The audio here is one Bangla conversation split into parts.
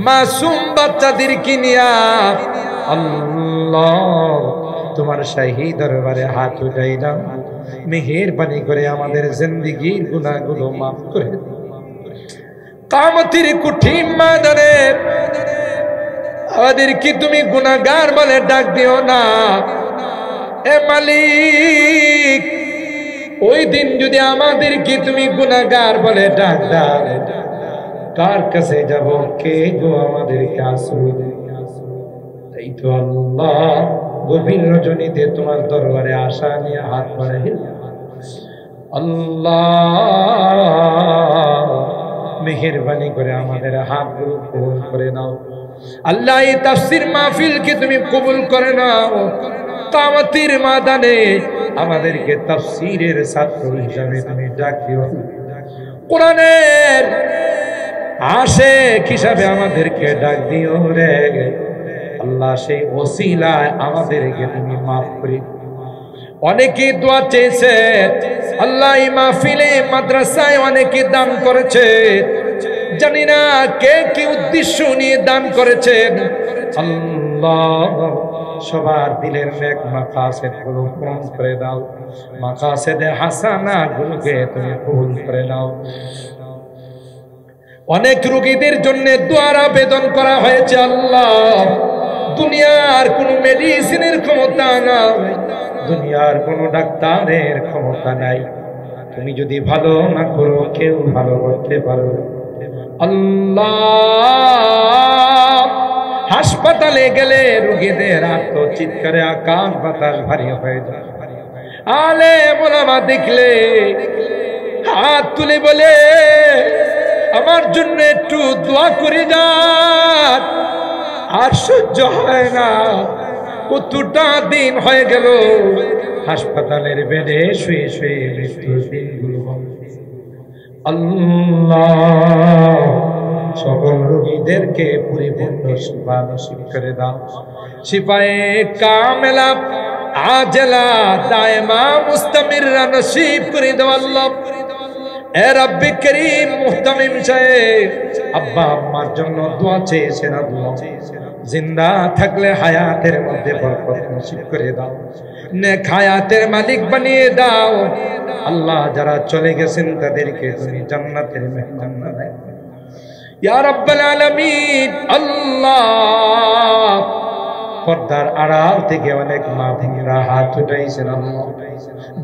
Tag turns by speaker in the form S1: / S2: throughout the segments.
S1: মাসুম বাচ্চাদেরকে নিয়া আল্লাহ তোমার শাহী দরবারে হাত উঠাইলাম, মেহেরবানি করে আমাদের জিন্দেগীর গুনাহগুলো মাফ করে দিও। কিয়ামতের কঠিন ময়দানে আমাদেরকে তুমি গুনাহগার বলে ডাক দিও না। এ মালিক, ওই দিন যদি আমাদেরকে তুমি গুনাহগার বলে ডাক দাও, কার কাছে যাব? কে গো আমাদেরকে আশ্রয় দেবে? তাই তো আল্লাহ গভীর রজনীতে তোমার দরবারে আশা নিয়ে হাত বাড়াই, আল্লাহ মেহেরবানি করে আমাদের হাতগুলো কবুল করে নাও। আল্লাহ এই তাফসীর মাহফিলকে তুমি কবুল করে নাও। কিয়ামতের ময়দানে আমাদেরকে তাফসীরের ছাত্র হিসাবে তুমি ডাক দিও। কোরআনের আশিক হিসাবে আমাদেরকে ডাক দিও রে আল্লাহ। সেই ওসিলায় আমাদেরকে তুমি মাফ করে। অনেকে দোয়া চেয়েছে আল্লাহ, এই মাহফিলে মাদ্রাসায় অনেকে দান করেছে, জানি না কে কি উদ্দেশ্য নিয়ে দান করেছেন। আল্লাহ সবার দিলের নেক মাকাসেদ গুলো পূরণ করে দাও, মাকাসেদে হাসানা গুলোকে তুমি কবুল করে নাও। অনেক রোগীদের জন্য দোয়ার আবেদন করা হয়েছে আল্লাহ। দুনিয়ার কোনো মেডিসিনের ক্ষমতা নাই, দুনিয়ার কোনো ডাক্তারের ক্ষমতা নাই। তুমি যদি ভালো না করো, কেউ ভালো করতে পারো আল্লাহ। হাসপাতালে গেলে রোগীদের আত্মচিৎকারে আকাশ বাতাস ভারী হয়ে যায়। আলেম ওলামা দেখলে হাত তুলে বলে, আমার জন্য একটু দোয়া করে যান। আর সহ্য হয় না, কতটা দিন হয়ে গেল হাসপাতালের বেডে শুয়ে শুয়ে মৃত্যুর দিনগুলো। আল্লাহ সকল রোগীদেরকে পরিপূর্ণ শিফা নসিব করে দাও। শিফায়ে কামেলা আজলা দায়মা মুস্তামিররা নসিব করে দাও আল্লাহ। এ রব্বে করিম, মুহতামিম সাহেব আব্বা আম্মার জন্য দোয়া চেয়েছেন আল্লাহ। জিন্দা থাকলে হায়াতের মধ্যে বরকত নসিব করে দাও, নেক হায়াতের মালিক বানিয়ে দাও আল্লাহ। যারা চলে গেছেন তাদেরকে তুমি জান্নাতের মেহমান বানাও ইয়া রাব্বাল আলামিন। আল্লাহ পর্দার আড়াল থেকে অনেক মা ভেঙেরা হাত উঠাইছেন আল্লাহ,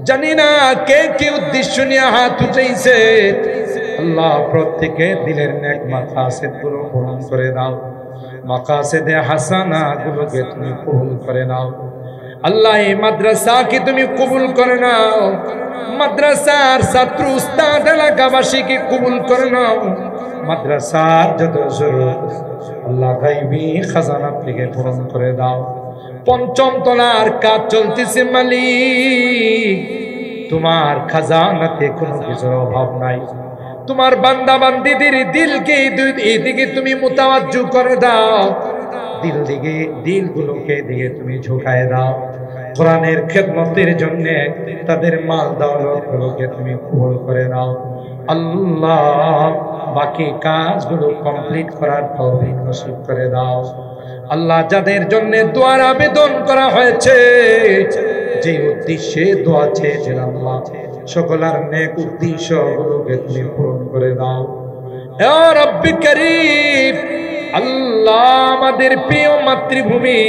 S1: জানি না কে কি উদ্দেশ্য নিয়ে হাত উঠাইছে আল্লাহ। প্রত্যেকে দিলের নেক মাকাসেদ গুলো পূরণ করে দাও, মাকাসেদে হাসানা গুলোকে তুমি কবুল করে নাও আল্লাহ। এই মাদ্রাসাকে তুমি কবুল করে নাও, মাদ্রাসার ছাত্র উস্তাদ এলাকাবাসীকে কবুল করে নাও। মাদ্রাসার যত জরুরত আল্লাহ গায়বী খাজানা থেকে পূরণ করে দাও। পঞ্চম তলার কাজ চলতেছে মালিক, তোমার খাজানাতে কোনো কিছুর অভাব নাই। তোমার বান্দা বান্দীদের দিলকে এইদিকে তুমি মুতাওয়াজ্জু করে দাও, দিলগুলোকে দিকে তুমি ঝুঁকায় দাও। কোরআনের খেদমতের জন্য তাদের মাল দৌলতগুলোকে তুমি কবুল করে নাও আল্লাহ। বাকি কাজগুলো কমপ্লিট করার তৌফিক নসিব করে দাও আল্লাহ। যাদের জন্য দোয়ার আবেদন করা হয়েছে, যে উদ্দেশ্যে দোয়া চেয়েছেন আল্লাহ, সকলের নেক উদ্দেশ্যগুলোকে তুমি পূরণ করে দাও ইয়া রাব্বি কারীম। আল্লাহ আমাদের প্রিয় মাতৃভূমি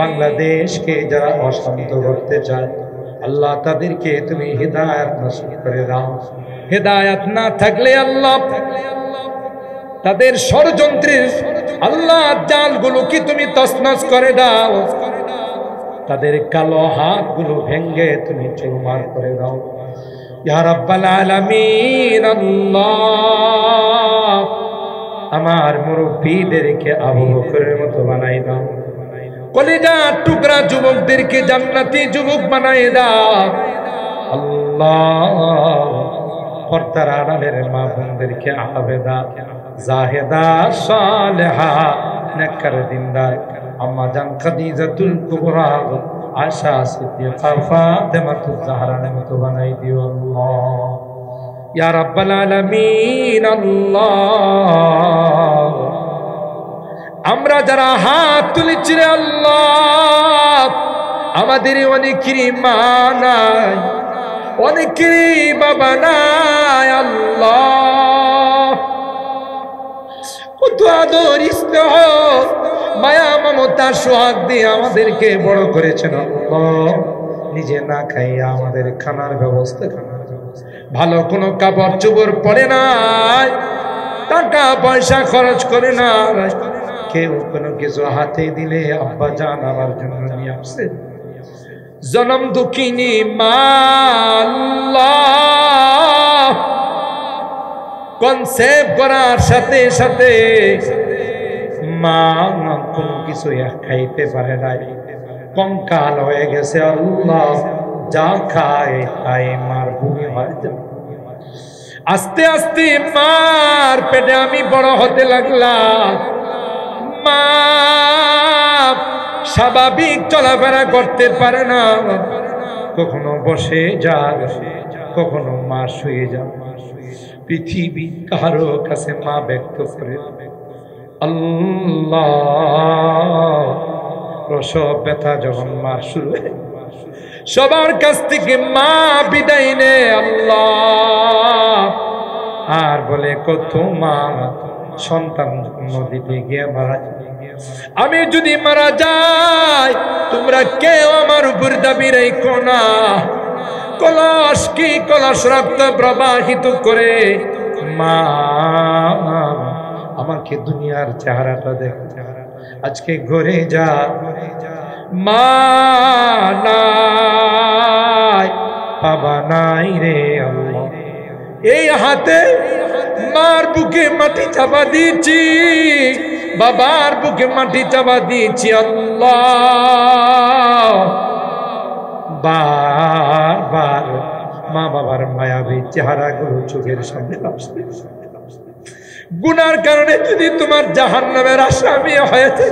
S1: বাংলাদেশকে যারা অশান্ত করতে চায় আল্লাহ, তাদেরকে তুমি হিদায়াত নসিব করে দাও। হিদায়াত না থাকলে আল্লাহ তাদের ষড়যন্ত্রের আল্লাহ জালগুলোকে তুমি তছনছ করে দাও, তাদের কালো হাতগুলো ভেঙ্গে তুমি চুরমার করে দাও ইয়া রাব্বাল আলামিন। আল্লাহ আমার মুরব্বীদেরকে আবু বকরের মতো বানাই দাও, কলিজার টুকরা যুবকদেরকে জান্নাতি যুবক বানাই দাও আল্লাহ। পর্দার আড়ালের মা বোনদেরকে আবেদা জাহেদা সালেহা নেককার দিনদার আম্মা জান খাদিজাতুল কুবরা আয়েশা সিদ্দিকা ফাতেমাতুজ জাহরার মতো বানাই দিও আল্লাহ ইয়া রাব্বাল আলামিন। আল্লাহ আমরা যারা হাত তুলেছি রে আল্লাহ, আমাদের অনেকেরই মা নাই, অনেকেরই বাবা নাই আল্লাহ। কত আদর স্নেহ মায়া মমতা সোহাগ দিয়ে আমাদেরকে বড় করেছেন আল্লাহ। নিজে না খাইয়া আমাদের খানার ব্যবস্থা, ভালো কোনো কাপড় চোপড় পরে নাই, টাকা পয়সা খরচ করে না, কেউ কোনো কিছু হাতে দিলে আব্বা জান আমার জন্য নিয়ে আসছে। জনম দুঃখিনী মা আল্লাহ, কনসেপ্ট করার সাথে সাথে মা কোনো কিছু খাইতে পারে নাই, কঙ্কাল হয়ে গেছে আল্লাহ। যা খায় তাই মার ভূমি হয়। আস্তে আস্তে মার পেটে আমি বড় হতে লাগলাম। মা স্বাভাবিক চলাফেরা করতে পারে না, কখনো বসে যায়, কখনো মা শুয়ে যায়। পৃথিবী কারো কাছে মা ব্যক্ত করে আল্লাহ। প্রসব ব্যথা যখন মা শুরু হয়, সবার কাছ থেকে মা বিদায় নে আল্লাহ। আর বলে কত মা সন্তান জন্ম দিতে গিয়ে মারা যায়। আমি যদি মারা যাই, তোমরা কেউ আমার উপর দাবি রেখো না। কলস কি কলস রক্ত প্রবাহিত করে মা আমাকে দুনিয়ার চেহারাটা দেখ। আজকে ঘরে যা, মা নাই, বাবা নাই রে আল্লাহ। এই হাতে মার বুকে মাটি চাপা দিয়েছি, বাবার বুকে মাটি চাপা দিয়েছি আল্লাহ। বারবার মা বাবার মায়াবী চেহারাগুলো চোখের সামনে আসছে। গুনার কারণে যদি তোমার জাহান্নামের আসামি হয়েছে,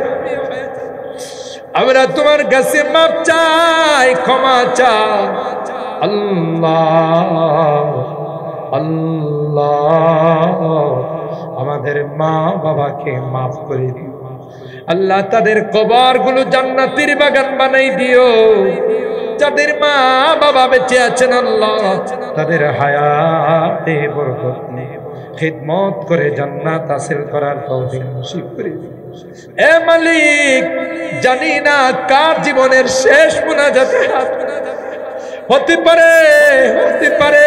S1: আমরা তোমার কাছে মাপ চাই, ক্ষমা চাই আল্লাহ। আল্লাহ আমাদের মা বাবাকে মাফ করে দিও আল্লাহ। তাদের কবরগুলো জান্নাতের বাগান বানাই দিও। যাদের মা বাবা বেঁচে আছেন আল্লাহ, তাদের হায়াতে বরকত নিয়ে খিদমত করে জান্নাত হাসিল করার তৌফিক নসিব করে দিও। এ মালিক, জানি না কার জীবনের শেষ মুনাজাত হতে পারে, হতে পারে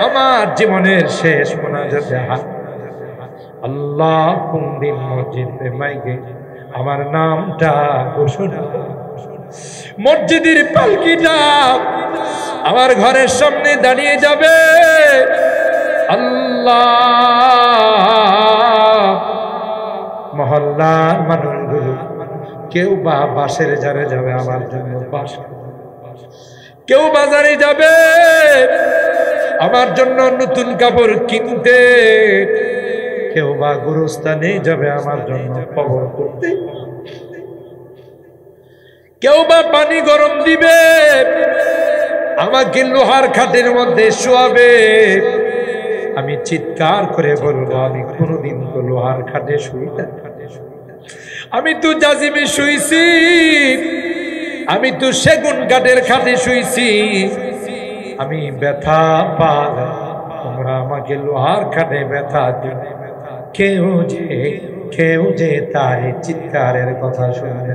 S1: আমার জীবনের শেষ মুনাজাতে হাত। আল্লাহ কোন দিন মসজিদে মাইকে আমার নামটা ঘোষণা, মসজিদের পালকিটা আমার ঘরের সামনে দাঁড়িয়ে যাবে আল্লাহ। মহল্লার মানুষগুলো কেউ বা বাসের যারে যাবে আমার জন্য বাস, কেউ বাজারে যাবে আমার জন্য নতুন কাপড় কিনতে, কেউ বা গুরুস্থানে যাবে আমার জন্য কবর করতে, কেউ বা পানি গরম দিবে, আমাকে লোহার খাটের মধ্যে শোয়াবে। আমি চিৎকার করে বলবো, আমি কোনোদিন তো লোহার খাটে শুই না, আমি তো জাজিমে শুইছি, আমি তো সেগুন কাঠের খাটে শুইছি। আমি ব্যথা পাই, তোমরা আমাকে লোহার খাটে ব্যথা দিও। কেউ যে তার চিৎকারের কথা শুনবে,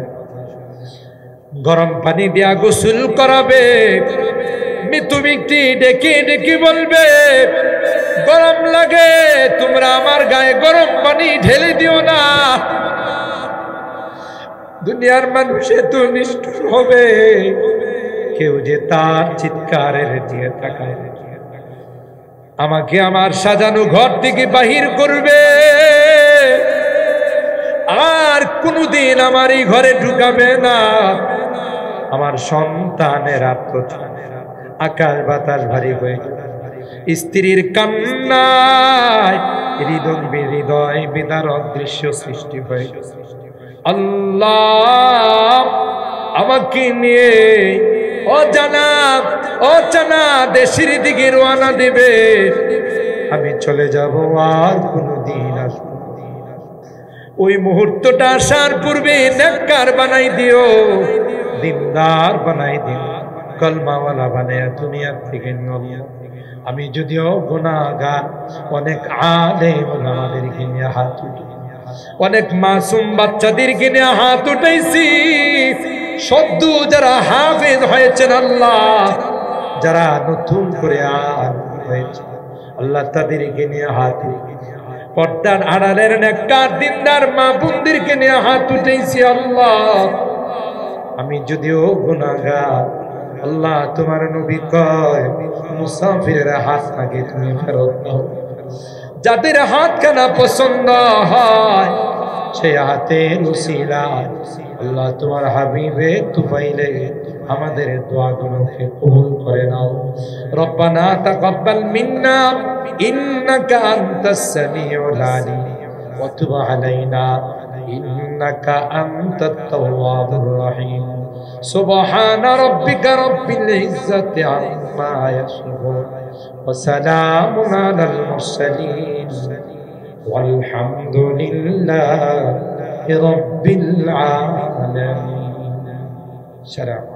S1: গরম পানি দিয়া গোসল করাবে, মৃত্যু ব্যক্তি ডেকে ডেকে বলবে গরম লাগে, তোমরা আমার গায়ে গরম পানি ঢেলে দিও না। দুনিয়ার মানুষে তো নিষ্ঠুর হবে, কেউ যে তার চিৎকারের দিয়ে তাকায়, আমাকে আমার সাজানো ঘর থেকে বাহির করবে, আর কোনদিন আমার এই ঘরে ঢুকাবে না। আমার সন্তানের আত্মচাপ, আকাশ বাতাস ভারী হয়ে যাবে, স্ত্রীর কান্নায় হৃদয় বিদারক দৃশ্য সৃষ্টি হয়ে যাবে। আল্লাহ আমাকে নিয়ে অজানা দেশের দিকে রওনা দেবে, আমি চলে যাব আর কোনদিন আসবো। ওই মুহূর্তটা আসার পূর্বে নেককার বানাই দিও, দিনদার বানাই দিও, কলমাওয়ালা বানায়া দুনিয়ার থেকে নিও। আমি যদিও গুনাহগার, অনেক আলেম ওলামাদেরকে নিয়ে হাত উঠাই, অনেক মাসুম বাচ্চাদেরকে নিয়ে হাত উঠাইছি, সদ্য যারা হাফেজ হয়েছেন আল্লাহ, যারা নতুন করে হয়েছে আল্লাহ, তাদেরকে নিয়ে হাত উঠাই, পর্দার আড়ালের নেককার দিনদার মা বোনদেরকে নিয়ে হাত উঠাইছি আল্লাহ। আমি যদিও গুনাহগার আল্লাহ, তোমার নবী কয় মুসাফিরের হাত আগে তুমি ফেরত দাও। যাদের হাতখানা পছন্দ হয় সেই হাতের উসিলায় আল্লাহ তোমার হাবিবে তুফাইলে আমাদের দোয়াগুলোকে কবুল করে নাও। রব্বানা তাকাব্বাল মিন্না ইন্নাকা আনতাস সামিউল আলিম ওয়া তুব আলাইনা ইন্নাকা আনতাত তাওয়াবুর রহিম। সুবহানা রাব্বিকা রাব্বিল ইজ্জাতি আম্মা ইয়াসিফুন ওয়া সালামুন আলাল মুরসালিন والحمد لله رب العالمين. سلام.